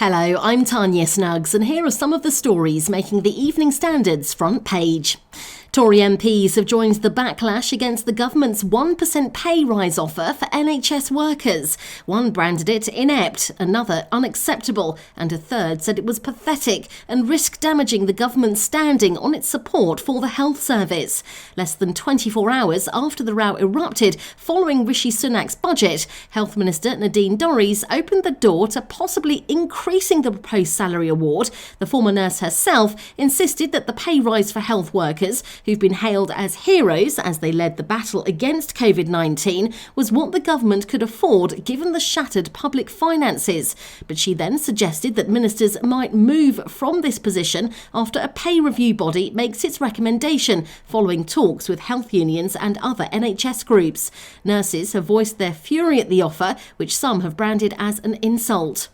Hello, I'm Tanya Snuggs, and here are some of the stories making the Evening Standard's front page. Tory MPs have joined the backlash against the government's 1% pay rise offer for NHS workers. One branded it inept, another unacceptable, and a third said it was pathetic and risked damaging the government's standing on its support for the health service. Less than 24 hours after the row erupted following Rishi Sunak's budget, Health Minister Nadine Dorries opened the door to possibly increasing the proposed salary award. The former nurse herself insisted that the pay rise for health workers, who've been hailed as heroes as they led the battle against COVID-19, was what the government could afford given the shattered public finances. But she then suggested that ministers might move from this position after a pay review body makes its recommendation following talks with health unions and other NHS groups. Nurses have voiced their fury at the offer, which some have branded as an insult.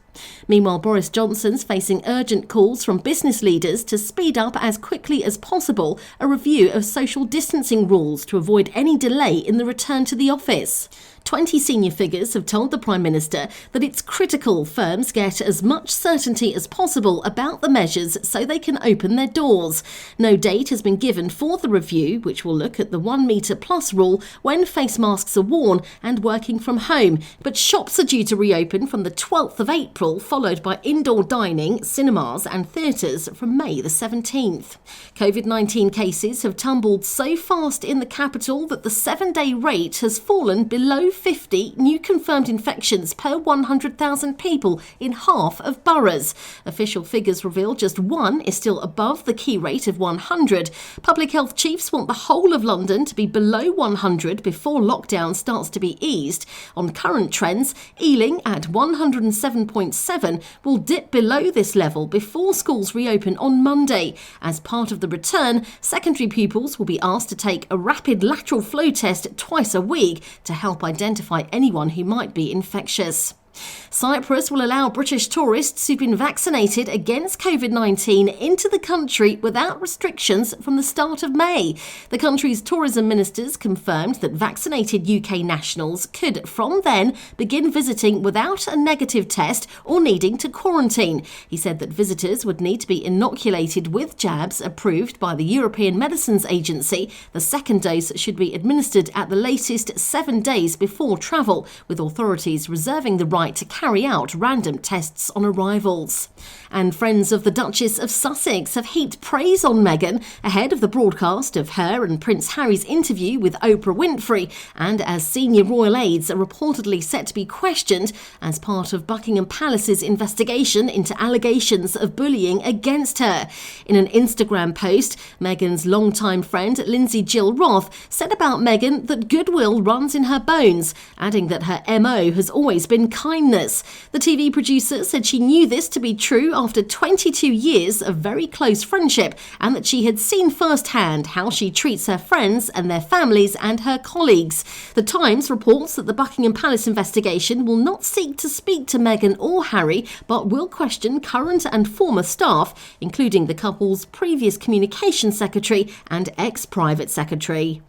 Meanwhile, Boris Johnson's facing urgent calls from business leaders to speed up as quickly as possible a review of social distancing rules to avoid any delay in the return to the office. 20 senior figures have told the Prime Minister that it's critical firms get as much certainty as possible about the measures so they can open their doors. No date has been given for the review, which will look at the 1 metre plus rule when face masks are worn and working from home. But shops are due to reopen from the 12th of April, followed by indoor dining, cinemas and theatres from May the 17th. COVID-19 cases have tumbled so fast in the capital that the 7-day rate has fallen below 50 new confirmed infections per 100,000 people in half of boroughs. Official figures reveal just one is still above the key rate of 100. Public health chiefs want the whole of London to be below 100 before lockdown starts to be eased. On current trends, Ealing at 107.7 will dip below this level before schools reopen on Monday. As part of the return, secondary pupils will be asked to take a rapid lateral flow test twice a week to help identify anyone who might be infectious. Cyprus will allow British tourists who've been vaccinated against COVID-19 into the country without restrictions from the start of May. The country's tourism ministers confirmed that vaccinated UK nationals could, from then, begin visiting without a negative test or needing to quarantine. He said that visitors would need to be inoculated with jabs approved by the European Medicines Agency. The second dose should be administered at the latest 7 days before travel, with authorities reserving the right to carry out random tests on arrivals. And friends of the Duchess of Sussex have heaped praise on Meghan ahead of the broadcast of her and Prince Harry's interview with Oprah Winfrey, and as senior royal aides are reportedly set to be questioned as part of Buckingham Palace's investigation into allegations of bullying against her. In an Instagram post, Meghan's longtime friend Lindsay Jill Roth said about Meghan that goodwill runs in her bones, adding that her MO has always been kindness. The TV producer said she knew this to be true after 22 years of very close friendship, and that she had seen firsthand how she treats her friends and their families and her colleagues. The Times reports that the Buckingham Palace investigation will not seek to speak to Meghan or Harry, but will question current and former staff, including the couple's previous communications secretary and ex-private secretary.